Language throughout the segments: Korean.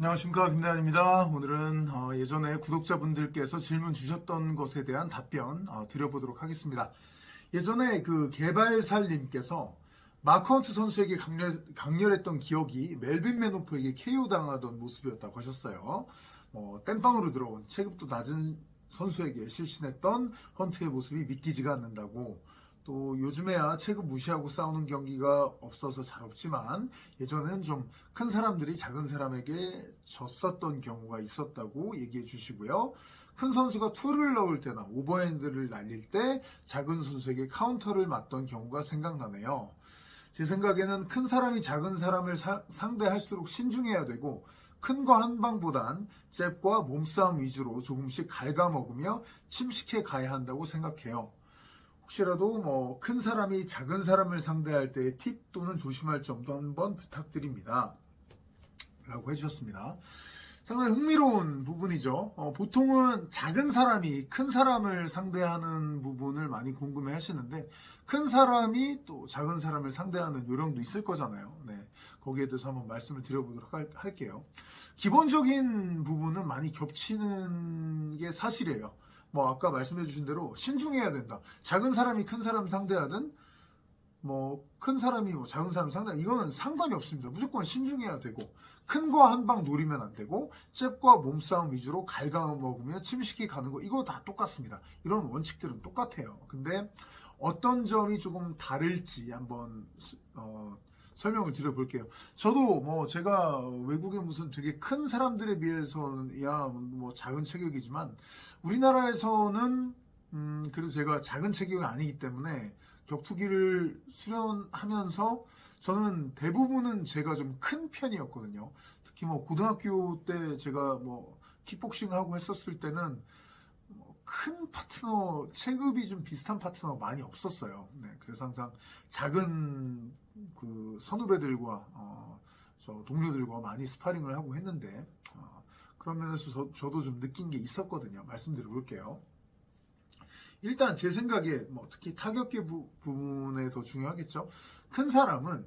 안녕하십니까, 김대한입니다. 오늘은 예전에 구독자분들께서 질문 주셨던 것에 대한 답변 드려보도록 하겠습니다. 예전에 그 개발살님께서 마크 헌트 선수에게 강렬했던 기억이 멜빈 매노프에게 KO 당하던 모습이었다고 하셨어요. 땜빵으로 들어온 체급도 낮은 선수에게 실신했던 헌트의 모습이 믿기지가 않는다고. 또 요즘에야 체급 무시하고 싸우는 경기가 없어서 잘 없지만 예전엔 좀 큰 사람들이 작은 사람에게 졌었던 경우가 있었다고 얘기해 주시고요. 큰 선수가 투를 넣을 때나 오버핸드를 날릴 때 작은 선수에게 카운터를 맞던 경우가 생각나네요. 제 생각에는 큰 사람이 작은 사람을 상대할수록 신중해야 되고 큰 거 한 방보단 잽과 몸싸움 위주로 조금씩 갉아먹으며 침식해 가야 한다고 생각해요. 혹시라도 큰 사람이 작은 사람을 상대할 때의 팁 또는 조심할 점도 한번 부탁드립니다. 라고 해주셨습니다. 상당히 흥미로운 부분이죠. 보통은 작은 사람이 큰 사람을 상대하는 부분을 많이 궁금해 하시는데 큰 사람이 또 작은 사람을 상대하는 요령도 있을 거잖아요. 네, 거기에 대해서 한번 말씀을 드려보도록 할게요. 기본적인 부분은 많이 겹치는 게 사실이에요. 아까 말씀해 주신 대로 신중해야 된다. 작은 사람이 큰 사람 상대하든 큰 사람이 작은 사람 상대하든 이거는 상관이 없습니다. 무조건 신중해야 되고 큰 거 한 방 노리면 안 되고 잽과 몸싸움 위주로 갉아먹으며 침식해 가는 거 이거 다 똑같습니다. 이런 원칙들은 똑같아요. 근데 어떤 점이 조금 다를지 한번 설명을 드려볼게요. 저도 제가 외국에 무슨 되게 큰 사람들에 비해서는 작은 체격이지만 우리나라에서는 그래도 제가 작은 체격이 아니기 때문에 격투기를 수련하면서 저는 대부분은 제가 좀 큰 편이었거든요. 특히 고등학교 때 제가 킥복싱 하고 했었을 때는 큰 파트너, 체급이 좀 비슷한 파트너 많이 없었어요. 네, 그래서 항상 작은 그 선후배들과 저 동료들과 많이 스파링을 하고 했는데 그런 면에서 저도 좀 느낀 게 있었거든요. 말씀드려 볼게요. 일단 제 생각에 특히 타격계 부분에 더 중요하겠죠. 큰 사람은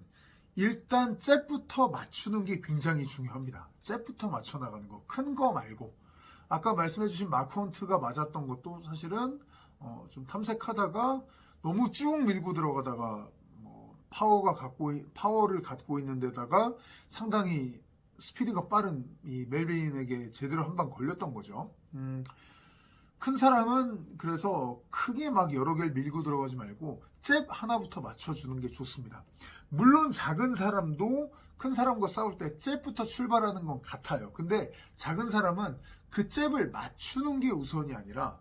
일단 잽부터 맞추는 게 굉장히 중요합니다. 잽부터 맞춰 나가는 거, 큰 거 말고. 아까 말씀해주신 마크 헌트가 맞았던 것도 사실은 좀 탐색하다가 너무 쭉 밀고 들어가다가 파워를 갖고 있는 데다가 상당히 스피드가 빠른 이 멜빈에게 제대로 한 방 걸렸던 거죠. 큰 사람은 그래서 크게 여러 개를 밀고 들어가지 말고 잽 하나부터 맞춰주는 게 좋습니다. 물론 작은 사람도 큰 사람과 싸울 때 잽부터 출발하는 건 같아요. 근데 작은 사람은 그 잽을 맞추는 게 우선이 아니라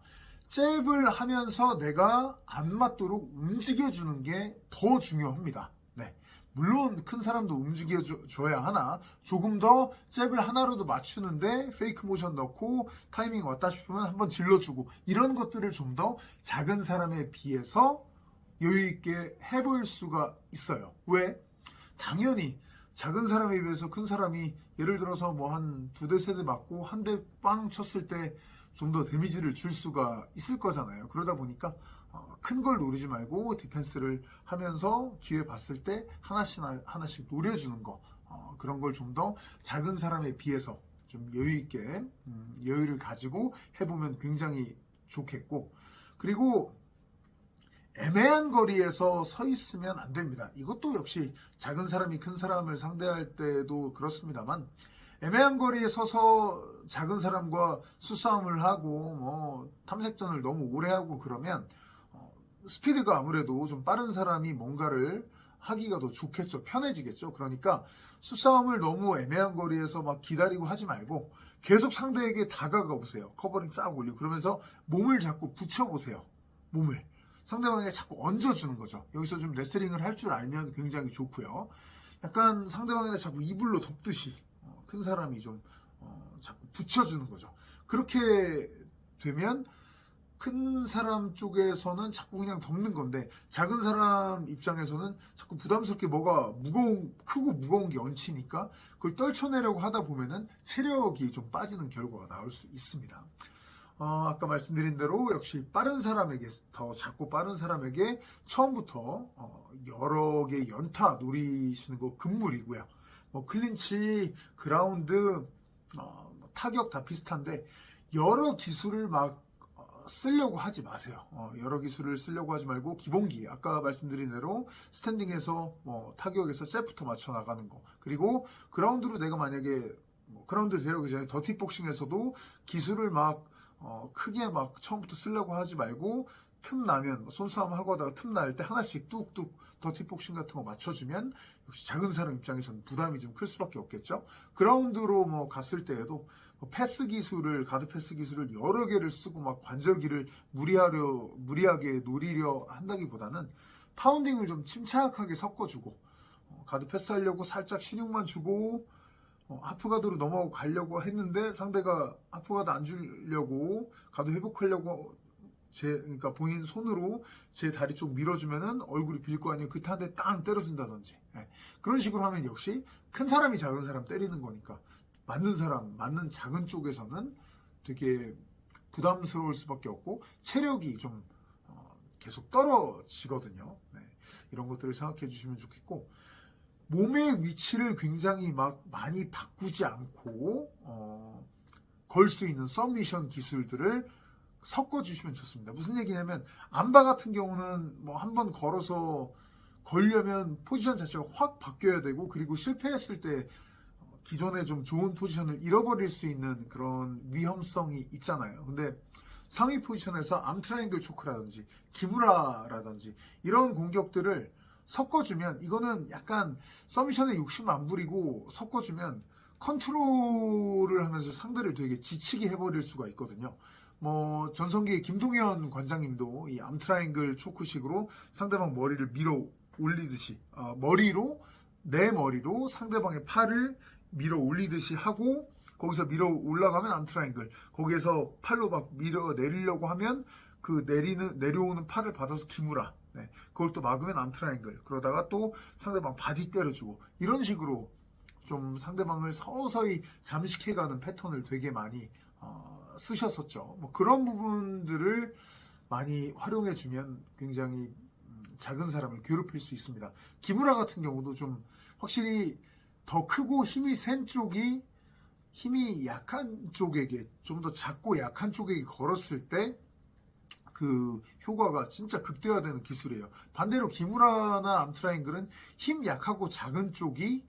잽을 하면서 내가 안 맞도록 움직여주는 게 더 중요합니다. 네. 물론 큰 사람도 움직여줘야 하나 조금 더 잽을 하나로도 맞추는데 페이크 모션 넣고 타이밍 왔다 싶으면 한번 질러주고 이런 것들을 좀 더 작은 사람에 비해서 여유있게 해볼 수가 있어요. 왜? 당연히 작은 사람에 비해서 큰 사람이 예를 들어서 한 두대 세대 맞고 한 대 빵 쳤을 때 좀 더 데미지를 줄 수가 있을 거잖아요. 그러다 보니까 큰 걸 노리지 말고 디펜스를 하면서 기회 봤을 때 하나씩 노려주는 거 그런 걸 좀 더 작은 사람에 비해서 좀 여유 있게 여유를 가지고 해보면 굉장히 좋겠고 그리고 애매한 거리에서 서 있으면 안 됩니다. 이것도 역시 작은 사람이 큰 사람을 상대할 때도 그렇습니다만 애매한 거리에 서서 작은 사람과 수싸움을 하고 탐색전을 너무 오래 하고 그러면 스피드가 아무래도 좀 빠른 사람이 뭔가를 하기가 더 좋겠죠. 편해지겠죠. 그러니까 수싸움을 너무 애매한 거리에서 기다리고 하지 말고 계속 상대에게 다가가 보세요. 커버링 싹 올리고 그러면서 몸을 자꾸 붙여보세요. 몸을. 상대방에게 자꾸 얹어주는 거죠. 여기서 좀 레슬링을 할 줄 알면 굉장히 좋고요. 약간 상대방에게 자꾸 이불로 덮듯이 큰 사람이 좀 자꾸 붙여주는 거죠. 그렇게 되면 큰 사람 쪽에서는 자꾸 그냥 덮는 건데 작은 사람 입장에서는 자꾸 부담스럽게 뭐가 크고 무거운 게 얹히니까 그걸 떨쳐내려고 하다 보면은 체력이 좀 빠지는 결과가 나올 수 있습니다. 아까 말씀드린 대로 역시 더 작고 빠른 사람에게 처음부터 여러 개 연타 노리시는 거 금물이고요. 클린치, 그라운드 타격 다 비슷한데 여러 기술을 막 쓰려고 하지 마세요. 여러 기술을 쓰려고 하지 말고 기본기, 아까 말씀드린 대로 스탠딩에서 타격에서 셋부터 맞춰 나가는 거, 그리고 그라운드로 내가 만약에 그라운드 데려오기 전에 더티복싱에서도 기술을 막 크게 막 처음부터 쓰려고 하지 말고 틈 나면 손싸움 하고 하다가 틈 날 때 하나씩 뚝뚝 더티복싱 같은 거 맞춰주면 역시 작은 사람 입장에서는 부담이 좀 클 수밖에 없겠죠. 그라운드로 갔을 때에도 패스 기술을, 가드 패스 기술을 여러 개를 쓰고 막 관절기를 무리하게 노리려 한다기보다는 파운딩을 좀 침착하게 섞어주고 가드 패스 하려고 살짝 신용만 주고 하프가드로 넘어가려고 했는데 상대가 하프가드 안 주려고 가드 회복하려고 그러니까 본인 손으로 제 다리 쪽 밀어주면은 얼굴이 빌 거 아니에요. 그 탄에 땅 때려준다든지. 그런 식으로 하면 역시 큰 사람이 작은 사람 때리는 거니까 맞는 작은 쪽에서는 되게 부담스러울 수밖에 없고 체력이 좀 계속 떨어지거든요. 이런 것들을 생각해 주시면 좋겠고, 몸의 위치를 굉장히 막 많이 바꾸지 않고 걸 수 있는 서미션 기술들을 섞어주시면 좋습니다. 무슨 얘기냐면 암바 같은 경우는 한번 걸어서 걸려면 포지션 자체가 확 바뀌어야 되고, 그리고 실패했을 때 기존에 좀 좋은 포지션을 잃어버릴 수 있는 그런 위험성이 있잖아요. 근데 상위 포지션에서 암 트라이앵글 초크라든지 기무라라든지 이런 공격들을 섞어주면, 이거는 약간 서미션에 욕심 안 부리고 섞어주면 컨트롤을 하면서 상대를 되게 지치게 해버릴 수가 있거든요. 전성기의 김동현 관장님도 이 암 트라이앵글 초크식으로 상대방 머리를 밀어 올리듯이 내 머리로 상대방의 팔을 밀어 올리듯이 하고, 거기서 밀어 올라가면 암 트라이앵글, 거기에서 팔로 막 밀어 내리려고 하면 그 내려오는 팔을 받아서 기무라, 그걸 또 막으면 암 트라이앵글, 그러다가 또 상대방 바디 때려주고, 이런 식으로 좀 상대방을 서서히 잠식해가는 패턴을 되게 많이 쓰셨었죠. 그런 부분들을 많이 활용해주면 굉장히 작은 사람을 괴롭힐 수 있습니다. 기무라 같은 경우도 좀 확실히 더 크고 힘이 센 쪽이 힘이 약한 쪽에게, 좀 더 작고 약한 쪽에게 걸었을 때 그 효과가 진짜 극대화되는 기술이에요. 반대로 기무라나 암 트라이앵글은 힘 약하고 작은 쪽이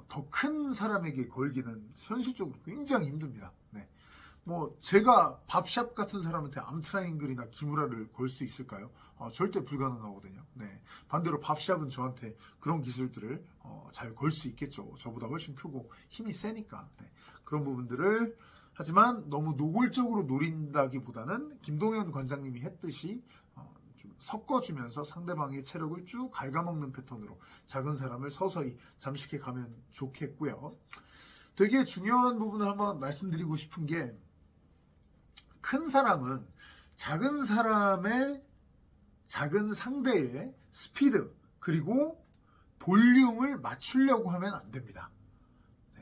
더 큰 사람에게 걸기는 현실적으로 굉장히 힘듭니다. 제가 밥샵 같은 사람한테 암 트라이앵글이나 기무라를 걸 수 있을까요? 절대 불가능하거든요. 반대로 밥샵은 저한테 그런 기술들을 잘 걸 수 있겠죠. 저보다 훨씬 크고 힘이 세니까. 그런 부분들을, 하지만 너무 노골적으로 노린다기보다는 김동현 관장님이 했듯이 좀 섞어주면서 상대방의 체력을 쭉 갉아먹는 패턴으로 작은 사람을 서서히 잠식해 가면 좋겠고요. 되게 중요한 부분을 한번 말씀드리고 싶은 게, 큰 사람은 작은 상대의 스피드 그리고 볼륨을 맞추려고 하면 안 됩니다.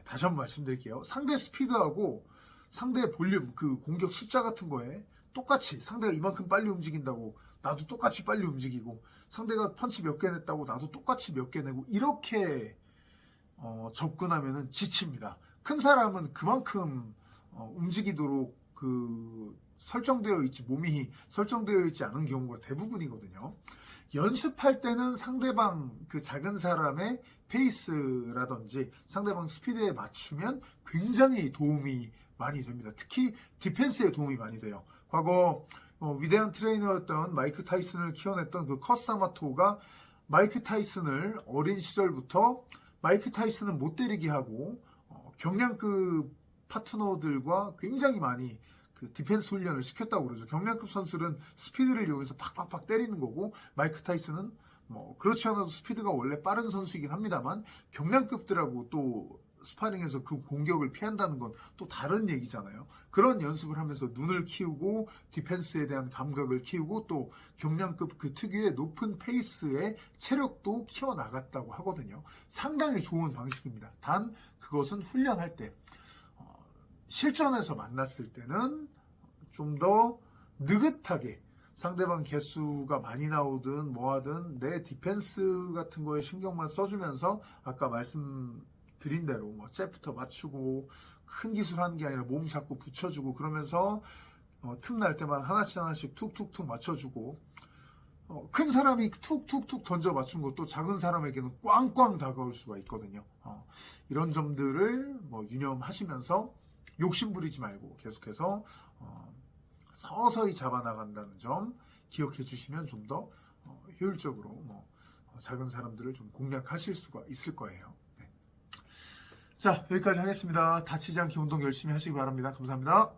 다시 한번 말씀드릴게요. 상대 스피드하고 상대의 볼륨, 그 공격 숫자 같은 거에 똑같이, 상대가 이만큼 빨리 움직인다고 나도 똑같이 빨리 움직이고, 상대가 펀치 몇 개 냈다고 나도 똑같이 몇 개 내고, 이렇게 접근하면 지칩니다. 큰 사람은 그만큼 움직이도록 설정되어 있지, 몸이 설정되어 있지 않은 경우가 대부분이거든요. 연습할 때는 상대방 그 작은 사람의 페이스라든지 상대방 스피드에 맞추면 굉장히 도움이 많이 됩니다. 특히 디펜스에 도움이 많이 돼요. 과거 위대한 트레이너였던 마이크 타이슨을 키워냈던 그 커사마토가 마이크 타이슨을 어린 시절부터 마이크 타이슨은 못 때리게 하고 경량급 파트너들과 굉장히 많이 그 디펜스 훈련을 시켰다고 그러죠. 경량급 선수들은 스피드를 이용해서 팍팍팍 때리는 거고, 마이크 타이슨은 그렇지 않아도 스피드가 원래 빠른 선수이긴 합니다만 경량급들하고 또 스파링에서 그 공격을 피한다는 건 또 다른 얘기잖아요. 그런 연습을 하면서 눈을 키우고 디펜스에 대한 감각을 키우고 또 경량급 그 특유의 높은 페이스의 체력도 키워나갔다고 하거든요. 상당히 좋은 방식입니다. 단 그것은 훈련할 때, 실전에서 만났을 때는 좀 더 느긋하게, 상대방 개수가 많이 나오든 뭐하든 내 디펜스 같은 거에 신경만 써주면서, 아까 드린 대로 뭐 잽부터 맞추고 큰 기술 하는 게 아니라 몸 자꾸 붙여주고 그러면서 틈날 때마다 하나씩 툭툭툭 맞춰주고 큰 사람이 툭툭툭 던져 맞춘 것도 작은 사람에게는 꽝꽝 다가올 수가 있거든요. 이런 점들을 뭐 유념하시면서 욕심 부리지 말고 계속해서 서서히 잡아나간다는 점 기억해 주시면 좀 더 효율적으로 뭐 작은 사람들을 좀 공략하실 수가 있을 거예요. 네. 자, 여기까지 하겠습니다. 다치지 않게 운동 열심히 하시기 바랍니다. 감사합니다.